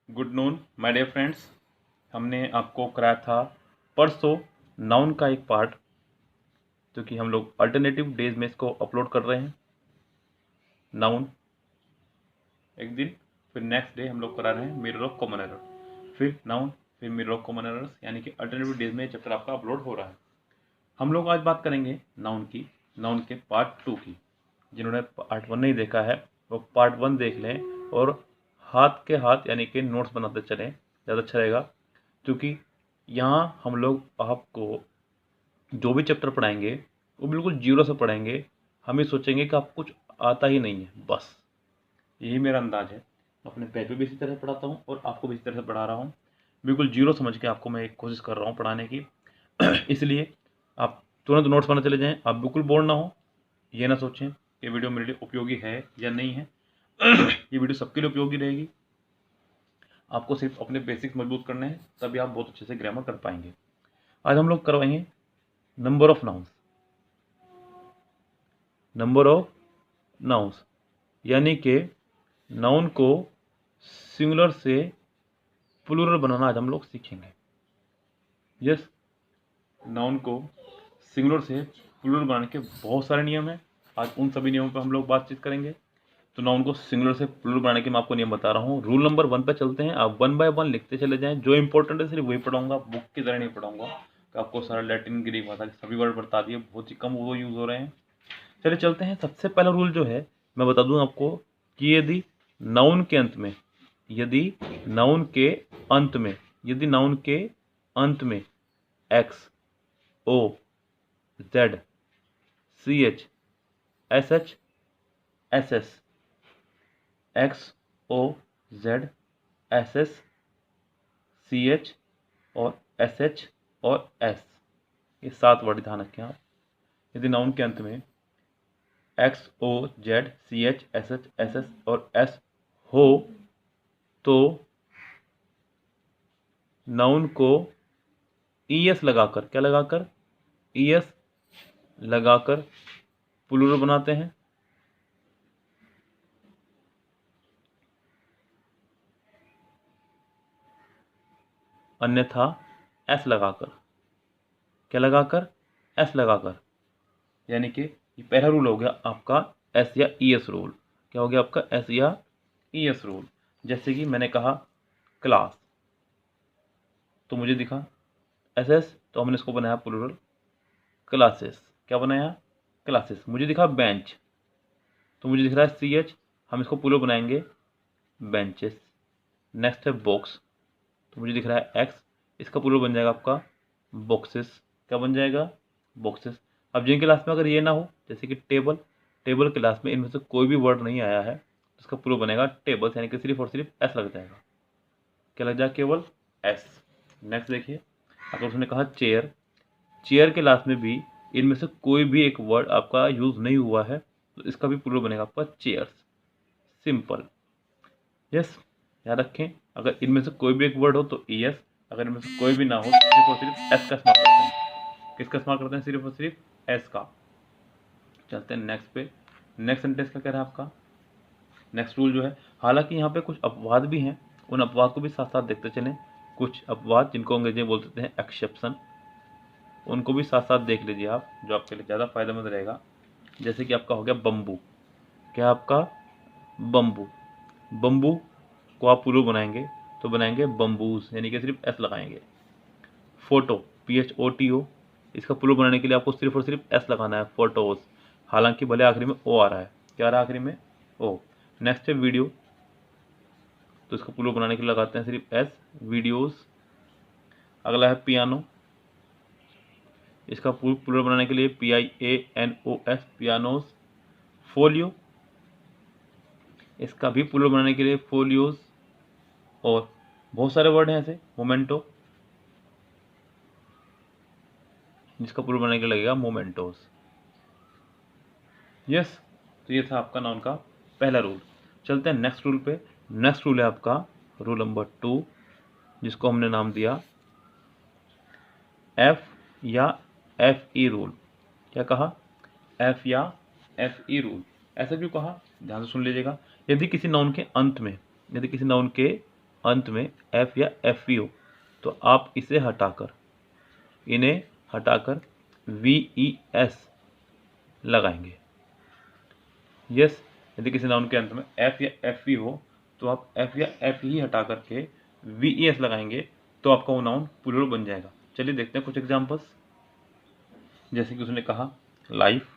Good noon my dear friends. हमने आपको कराया था परसों नाउन का एक पार्ट, क्योंकि हम लोग अल्टरनेटिव डेज में इसको अपलोड कर रहे हैं। नाउन एक दिन, फिर नेक्स्ट डे हम लोग करा रहे हैं मिरर ऑफ कॉमन एरर, फिर नाउन, फिर मिरर ऑफ कॉमन एरर्स, यानी कि अल्टरनेटिव डेज में चैप्टर आपका अपलोड हो रहा है। हम लोग आज बात करेंगे नाउन की, नाउन के पार्ट 2 की। जिन्होंने पार्ट 1 नहीं देखा है वो पार्ट 1 देख लें और हाथ के हाथ यानी कि नोट्स बनाते चलें, ज़्यादा अच्छा रहेगा। क्योंकि यहाँ हम लोग आपको जो भी चैप्टर पढ़ाएंगे वो बिल्कुल जीरो से पढ़ाएंगे। हम ये सोचेंगे कि आपको कुछ आता ही नहीं है, बस यही मेरा अंदाज है। अपने बैच में भी इसी तरह से पढ़ाता हूँ और आपको भी इसी तरह से पढ़ा रहा हूँ। बिल्कुल जीरो समझ के आपको मैं एक कोशिश कर रहा हूँ पढ़ाने की। इसलिए आप तुरंत नोट्स बनाने चले जाएँ, आप बिल्कुल बोर ना हो। ये ना सोचें ये वीडियो मेरे लिए उपयोगी है या नहीं है। ये वीडियो सबके लिए उपयोगी रहेगी। आपको सिर्फ अपने बेसिक्स मजबूत करने हैं, तभी आप बहुत अच्छे से ग्रामर कर पाएंगे। आज हम लोग करवाएंगे number of nouns. Number of nouns यानी कि नाउन को सिंगुलर से प्लूरल बनाना आज हम लोग सीखेंगे। यस, नाउन को सिंगुलर से प्लूरल बनाने के बहुत सारे नियम हैं। आज उन सभी नियमों पर हम लोग बातचीत करेंगे। तो नाउन को सिंगुलर से प्लूरल बनाने के मैं आपको नियम बता रहा हूँ। रूल नंबर 1 पे चलते हैं। आप 1 बाय 1 लिखते चले जाएं। जो इंपॉर्टेंट है सिर्फ वही पढ़ाऊंगा, बुक की तरह नहीं पढ़ाऊंगा कि आपको सारा लैटिन ग्रीक भाषा के सभी वर्ड बता दिए, बहुत ही कम वो यूज़ हो रहे हैं। चलिए चलते हैं। सबसे पहला रूल जो है मैं बता दूं आपको कि यदि नाउन के अंत में X, O, Z, C H, S H, S S, X, O, Z, S S, C H और एस एच और एस, ये 7 वर्ड ध्यान रखें आप। यदि नाउन के अंत में X, O, Z, C H, S H, S S और एस हो तो नाउन को ईएस लगाकर, क्या लगाकर, ईएस लगाकर प्लूरल बनाते हैं। अन्यथा एस लगाकर, क्या लगाकर, एस लगाकर, यानी कि ये पहला रूल हो गया आपका एस या ईएस रूल। क्या हो गया आपका एस या ईएस रूल। जैसे कि मैंने कहा क्लास, तो मुझे दिखा एस एस, तो हमने इसको बनाया प्लूरल क्लासेस। क्या बनाया, क्लासेस। मुझे दिखा बेंच, तो मुझे दिख रहा है सी एच, हम इसको प्लूरल बनाएंगे बेंचेस। नेक्स्ट है बॉक्स, तो मुझे दिख रहा है एक्स, इसका प्लूरल बन जाएगा आपका बॉक्सेस। क्या बन जाएगा, बॉक्सेस। अब जिन क्लास में अगर ये ना हो, जैसे कि टेबल, टेबल क्लास में इनमें से कोई भी वर्ड नहीं आया है, तो इसका प्लूरल बनेगा टेबल्स, यानी कि सिर्फ और सिर्फ एस लग जाएगा। क्या लग जाएगा, केवल एस। नेक्स्ट देखिए, अगर उसने कहा चेयर, चेयर के क्लास में भी इनमें से कोई भी एक वर्ड आपका यूज नहीं हुआ है, तो इसका भी प्लूरल बनेगा आपका चेयर्स। सिंपल। यस, याद रखें, अगर इनमें से कोई भी एक वर्ड हो तो ई एस, अगर इनमें से कोई भी ना हो तो सिर्फ और सिर्फ एस का इस्तेमाल करते हैं। किसका इस्तेमाल करते हैं, सिर्फ और सिर्फ एस का। चलते हैं नेक्स्ट पे। नेक्स्ट सेंटेंस का कह रहा है आपका नेक्स्ट रूल जो है, हालांकि यहाँ पे कुछ अपवाद भी हैं, उन अपवाद को भी साथ साथ देखते चलें। कुछ अपवाद जिनको अंग्रेजी में बोल देते हैं एक्सेप्शन, उनको भी साथ साथ देख लीजिए आप, जो आपके लिए ज़्यादा फायदेमंद रहेगा। जैसे कि आपका हो गया बम्बू, क्या आपका बम्बू, बम्बू को आप प्लूरल बनाएंगे तो बनाएंगे बम्बूज, यानी कि सिर्फ एस लगाएंगे। फोटो, PHOTO, इसका प्लूरल बनाने के लिए आपको सिर्फ और सिर्फ एस लगाना है, फोटोज। हालांकि भले आखिरी में ओ आ रहा है, क्या आ रहा है आखिरी में, ओ। नेक्स्ट है वीडियो, तो इसका प्लूरल बनाने के लिए लगाते हैं सिर्फ एस, वीडियोस। अगला है पियानो, इसका प्लूरल बनाने के लिए PIANOS, पियानोस। फोलियो, इसका भी प्लूरल बनाने के लिए फोलियोज। और बहुत सारे वर्ड हैं ऐसे, मोमेंटो, जिसका प्लूरल बनाने के लिए लगेगा मोमेंटोस। यस, तो ये था आपका नाउन का पहला रूल। चलते हैं नेक्स्ट रूल पे। नेक्स्ट रूल है आपका रूल नंबर 2, जिसको हमने नाम दिया एफ या FE रूल। क्या कहा, एफ या FE रूल। ऐसा क्यों कहा, ध्यान से सुन लीजिएगा। यदि किसी नाउन के अंत में, यदि किसी नाउन के अंत में एफ या एफ ई हो तो आप इन्हें हटाकर वी ई एस लगाएंगे। यस, यदि किसी नाउन के अंत में एफ या एफ ई हो तो आप एफ या एफ ही हटा करके वी ई एस लगाएंगे तो आपका वो नाउन प्लूरल बन जाएगा। चलिए देखते हैं कुछ एग्जांपल्स। जैसे कि उसने कहा लाइफ,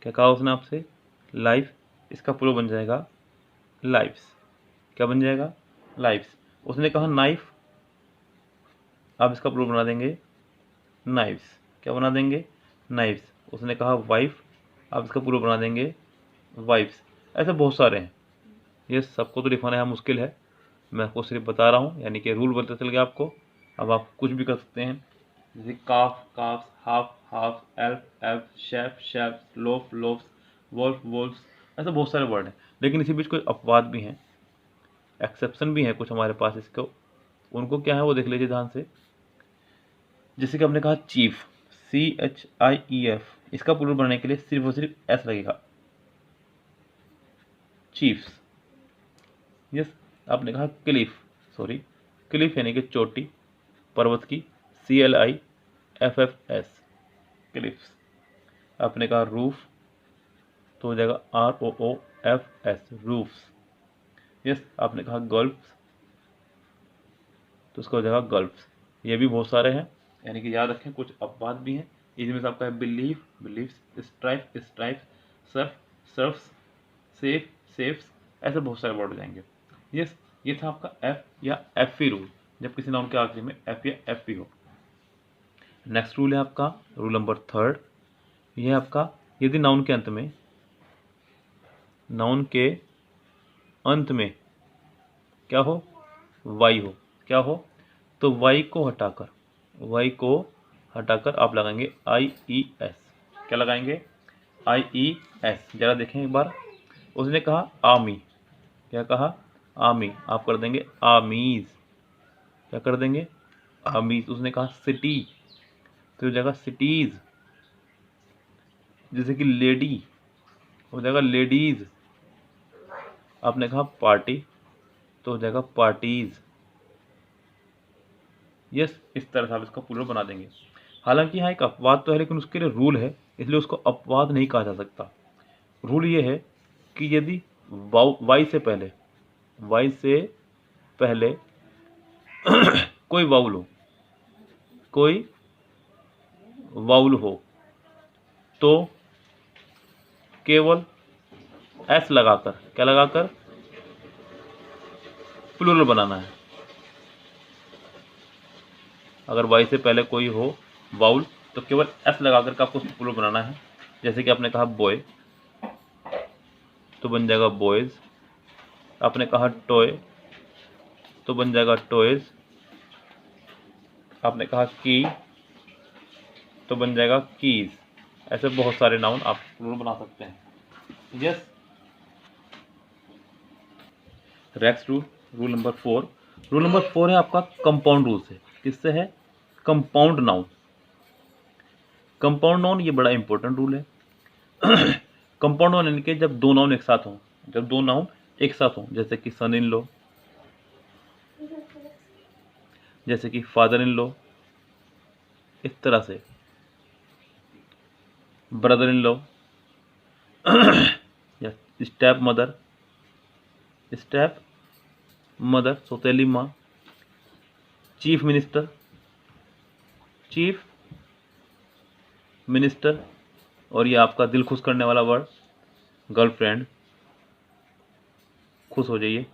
क्या कहा उसने आपसे? लाइफ, इसका प्लूरल बन जाएगा लाइफ्स। क्या बन जाएगा? लाइफ्स। उसने कहा नाइफ, आप इसका प्लूरल बना देंगे नाइफ्स। क्या बना देंगे? नाइफ्स। उसने कहा वाइफ, आप इसका प्लूरल बना देंगे वाइफ्स। ऐसे बहुत सारे हैं, ये सबको तो लिखवाना यहाँ मुश्किल है, मैं आपको सिर्फ बता रहा हूँ, यानी कि रूल पता चल गया आपको। अब आप कुछ भी कर सकते हैं, जैसे calf calfs, half half, elf elf, chef chefs, loaf loafs, wolf wolfs, ऐसे बहुत सारे वर्ड हैं। लेकिन इसी बीच कुछ अपवाद भी हैं, एक्सेप्शन भी हैं कुछ हमारे पास इसको, उनको क्या है वो देख लीजिए ध्यान से। जैसे कि आपने कहा चीफ, CHIEF, इसका प्लूरल बनाने के लिए सिर्फ और सिर्फ एस लगेगा, चीफ्स। यस, आपने कहा क्लिफ यानी कि चोटी, पर्वत की, CLIFFS, क्लिफ्स। आपने कहा रूफ तो हो जाएगा ROOFS, रूफ्स। यस, आपने कहा गल्फ्स तो उसका हो जाएगा गल्फ्स। ये भी बहुत सारे हैं, यानी कि याद रखें कुछ अपवाद भी हैं। इसमें से आपका है believe, believes, stripe, stripes, surf, surfs, safe, safes, ऐसे बहुत सारे वर्ड हो जाएंगे। यस, ये था आपका एफ या एफ ई रूल, जब किसी नाउन के आखिरी में एफ या एफ ई हो। नेक्स्ट रूल है आपका रूल नंबर 3, यह है आपका यदि नाउन के अंत में क्या हो? वाई हो। क्या हो? तो वाई को हटाकर आप लगाएंगे IES। क्या लगाएंगे? IES। जरा देखें एक बार। उसने कहा आर्मी, क्या कहा? आर्मी, आप कर देंगे आर्मीज। क्या कर देंगे? आर्मीज। उसने कहा सिटी तो हो जाएगा सिटीज। जैसे कि लेडी हो जाएगा लेडीज। आपने कहा पार्टी तो हो जाएगा पार्टीज। यस, इस तरह से आप इसका प्लूरल बना देंगे। हालांकि यहाँ एक अपवाद तो है, लेकिन उसके लिए रूल है, इसलिए उसको अपवाद नहीं कहा जा सकता। रूल ये है कि यदि वाई से पहले कोई वाउल हो तो केवल एस लगाकर, क्या लगाकर? प्लूरल बनाना है। अगर वाई से पहले कोई हो वाउल तो केवल एस लगाकर का आपको प्लूरल बनाना है। जैसे कि आपने कहा बॉय तो बन जाएगा बॉयज। आपने कहा टॉय तो बन जाएगा टॉयज। आपने कहा की तो बन जाएगा कीज। ऐसे बहुत सारे नाउन आप प्लूरल बना सकते हैं। Yes, next rule number 4। Rule number 4 है आपका कंपाउंड रूल से। किससे है? Compound noun. कंपाउंड नाउन ये बड़ा इंपॉर्टेंट रूल है। कंपाउंड नाउन यानी कि जब दो नाउन एक साथ हों, जैसे कि सन इन लॉ, जैसे कि फादर इन लॉ, इस तरह से ब्रदर इन लॉ, या स्टेप मदर, सौतेली माँ, चीफ मिनिस्टर, और ये आपका दिल खुश करने वाला वर्ड गर्लफ्रेंड, खुश हो जाइए।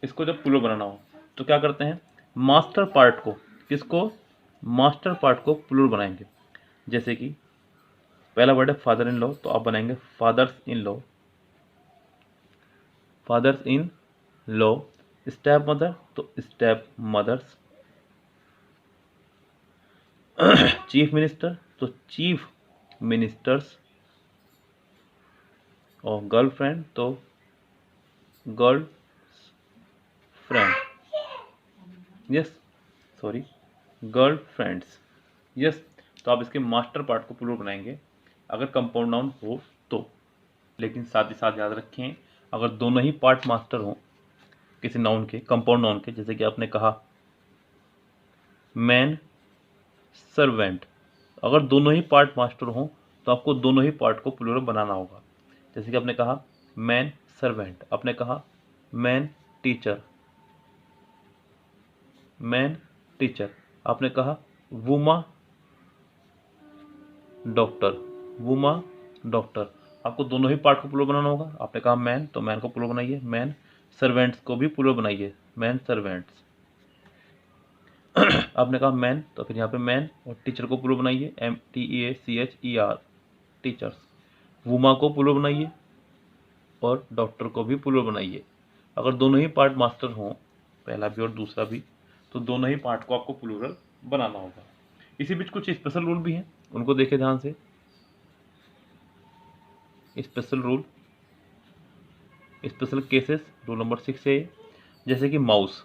इसको जब प्लूरल बनाना हो तो क्या करते हैं? मास्टर पार्ट को प्लूरल बनाएंगे। जैसे कि पहला वर्ड है फादर इन लॉ तो आप बनाएंगे fathers in law. Step mother तो स्टेप मदर्स। चीफ मिनिस्टर तो चीफ मिनिस्टर्स। और गर्लफ्रेंड तो girlfriend. Girlfriends. Yes, तो आप इसके मास्टर पार्ट को प्लूरल बनाएंगे अगर कंपाउंड नाउन हो तो। लेकिन साथ ही साथ याद रखें, अगर दोनों ही पार्ट मास्टर हों किसी नाउन के, कंपाउंड नाउन के, जैसे कि आपने कहा मैन सर्वेंट, अगर दोनों ही पार्ट मास्टर हों तो आपको दोनों ही पार्ट को प्लूरल बनाना होगा। जैसे कि आपने कहा मैन सर्वेंट, आपने कहा मैन टीचर, मैन टीचर, आपने कहा वुमा डॉक्टर, वुमा डॉक्टर, आपको दोनों ही पार्ट को प्लूरल बनाना होगा। आपने कहा मैन, तो मैन को प्लूरल बनाइए, मैन सर्वेंट्स को भी प्लूरल बनाइए, मैन सर्वेंट्स। आपने कहा मैन, तो फिर यहाँ पे मैन और टीचर को प्लूरल बनाइए, MTEACHER, टीचर्स। वुमा को प्लूरल बनाइए और डॉक्टर को भी प्लूरल बनाइए। अगर दोनों ही पार्ट मास्टर हों, पहला भी और दूसरा भी, तो दोनों ही पार्ट को आपको प्लूरल बनाना होगा। इसी बीच कुछ स्पेशल रूल भी हैं, उनको देखें ध्यान से। Special rule, special cases, rule number 6 है। जैसे कि माउस,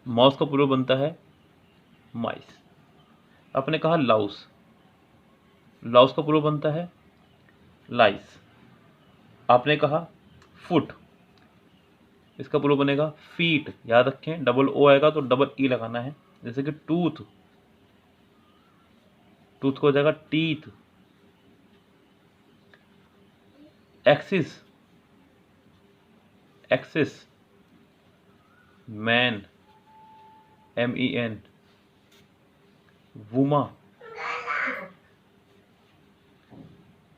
माउस का प्लूरल बनता है माइस। आपने कहा लाउस, लाउस का प्लूरल बनता है लाइस। आपने कहा फुट, इसका प्लूरल बनेगा फीट। याद रखें, डबल ओ आएगा तो डबल ई लगाना है। जैसे कि टूथ, टूथ को हो जाएगा teeth. Axis, axis. Man, MEN। वुमा,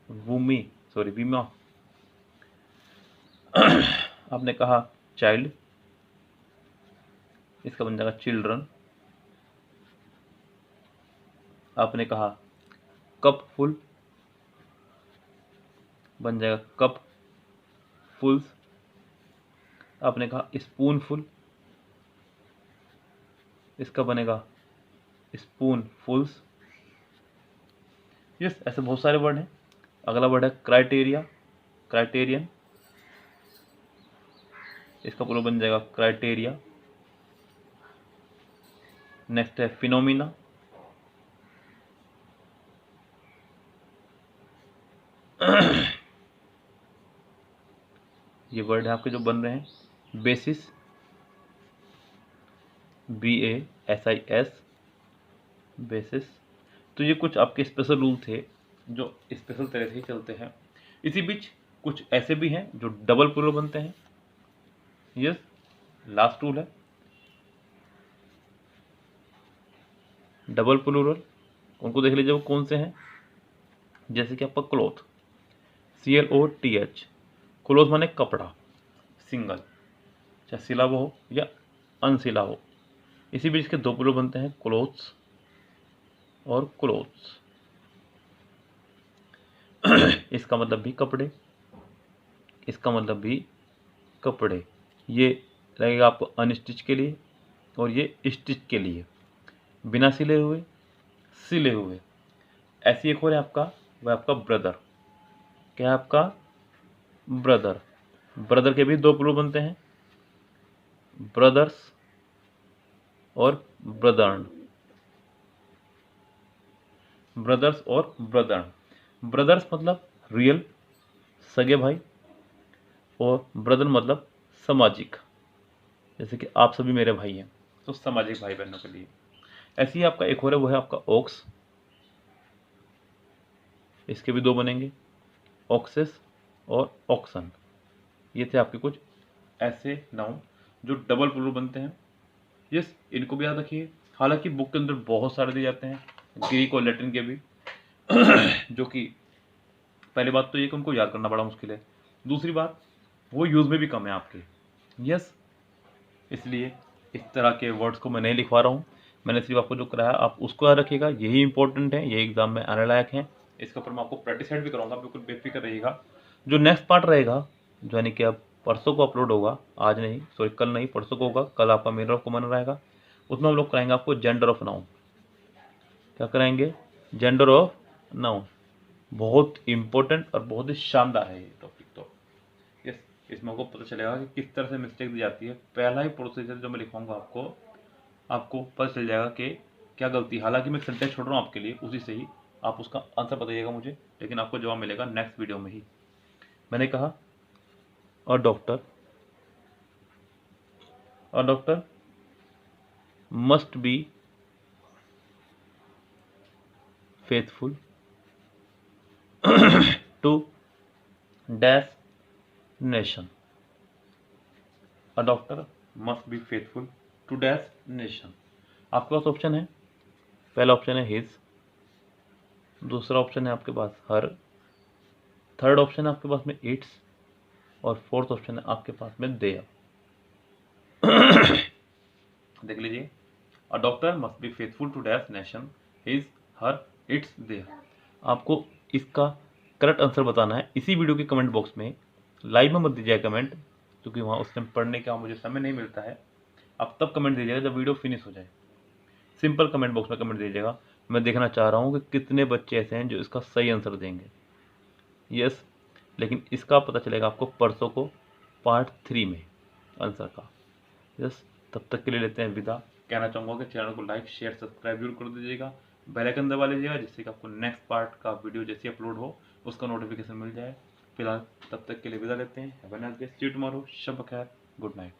वुमी, सॉरी वीमा। आपने कहा चाइल्ड, इसका बन जाएगा चिल्ड्रन। आपने कहा कप फुल, बन जाएगा कप फुल्स। आपने कहा स्पून फुल, इसका बनेगा स्पून फुल्स। यस, ऐसे बहुत सारे वर्ड हैं। अगला वर्ड है क्राइटेरिया, क्राइटेरियन, इसका प्लूरल बन जाएगा क्राइटेरिया। नेक्स्ट है फिनोमिना, ये वर्ड है आपके जो बन रहे हैं। Basis, BASIS, basis. तो ये कुछ आपके स्पेशल रूल थे जो स्पेशल तरह से ही चलते हैं। इसी बीच कुछ ऐसे भी हैं जो डबल प्लूरल बनते हैं। यस, लास्ट रूल है डबल प्लूरल। उनको देख लीजिए वो कौन से हैं। जैसे कि आपका क्लॉथ, CLOTH, क्लॉथ माने कपड़ा, सिंगल, चाहे सिला हुआ हो या अनसिला हो। इसी बीच के दो प्लूरल बनते हैं, क्लोथ्स और क्लोथ्स। इसका मतलब भी कपड़े, इसका मतलब भी कपड़े। ये लगेगा आपको अनस्टिच के लिए और ये स्टिच के लिए, बिना सिले हुए, सिले हुए। ऐसी एक और है आपका, वह आपका ब्रदर। क्या है आपका? ब्रदर। ब्रदर के भी दो प्लूरल बनते हैं, ब्रदर्स और ब्रदर्न, ब्रदर्स और ब्रदर्न। ब्रदर्स मतलब रियल सगे भाई और ब्रदर मतलब सामाजिक, जैसे कि आप सभी मेरे भाई हैं, तो सामाजिक भाई बहनों के लिए। ऐसे ही आपका एक और है, वो है आपका ओक्स। इसके भी दो बनेंगे, ऑक्सेस और ऑक्सन। ये थे आपके कुछ ऐसे नाउन जो डबल प्लूरल बनते हैं। यस, इनको भी याद रखिए। हालांकि बुक के अंदर बहुत सारे दिए जाते हैं, ग्रीक और लैटिन के भी, जो कि पहली बात तो ये कि उनको याद करना बड़ा मुश्किल है, दूसरी बात वो यूज़ में भी कम है आपके। यस, इसलिए इस तरह के वर्ड्स को मैं नहीं लिखवा रहा हूँ, मैंने सिर्फ आपको जो कराया आप उसको याद रखिएगा, यही इंपॉर्टेंट है, ये एग्जाम में आने लायक है। इसके ऊपर मैं आपको प्रैक्टिस सेट भी कराऊंगा, बिल्कुल बेफिक्र रहिएगा। जो नेक्स्ट पार्ट रहेगा, जो यानी कि अब परसों को अपलोड होगा, आज नहीं, सॉरी कल नहीं, परसों को होगा, कल आपका मिरर ऑफ कॉमन रहेगा, उसमें हम लोग कराएंगे आपको जेंडर ऑफ नाउन। क्या कराएंगे? Gender of noun. बहुत इंपॉर्टेंट और बहुत ही शानदार है ये टॉपिक। तो यस, इसमें आपको पता चलेगा कि किस तरह से मिस्टेक दी जाती है। पहला ही प्रोसीजर जो मैं लिखवाऊंगा आपको पता चल जाएगा कि क्या गलती। हालांकि मैं सेंटेंस छोड़ रहा हूँ आपके लिए, उसी से ही आप उसका आंसर बताइएगा मुझे, लेकिन आपको जवाब मिलेगा नेक्स्ट वीडियो में ही। मैंने कहा a doctor A doctor must be faithful to dash nation. A doctor must be faithful to dash nation. आपके पास ऑप्शन है, पहला ऑप्शन है हिज, दूसरा ऑप्शन है आपके पास हर, थर्ड ऑप्शन है आपके पास में इट्स, और फोर्थ ऑप्शन है आपके पास में देयर। देख लीजिए, a doctor must be faithful to dash nation, his, her, its, their. आपको इसका करेक्ट आंसर बताना है इसी वीडियो के कमेंट बॉक्स में। लाइव में मत दीजिए कमेंट, क्योंकि वहाँ उस टाइम पढ़ने का मुझे समय नहीं मिलता है। आप तब कमेंट दीजिएगा जब वीडियो फिनिश हो जाए। सिंपल कमेंट बॉक्स में कमेंट दीजिएगा। मैं देखना चाह रहा हूँ कि कितने बच्चे ऐसे हैं जो इसका सही आंसर देंगे। यस, लेकिन इसका पता चलेगा आपको परसों को पार्ट 3 में आंसर का। यस, तब तक के लिए लेते हैं विदा। कहना चाहूँगा कि चैनल को लाइक शेयर सब्सक्राइब जरूर कर दीजिएगा, बेल आइकन दबा लीजिएगा, जिससे कि आपको नेक्स्ट पार्ट का वीडियो जैसे अपलोड हो उसका नोटिफिकेशन मिल जाए। फिलहाल तब तक के लिए विदा लेते हैं। Have a nice day, see you tomorrow, शब बखैर, गुड नाइट।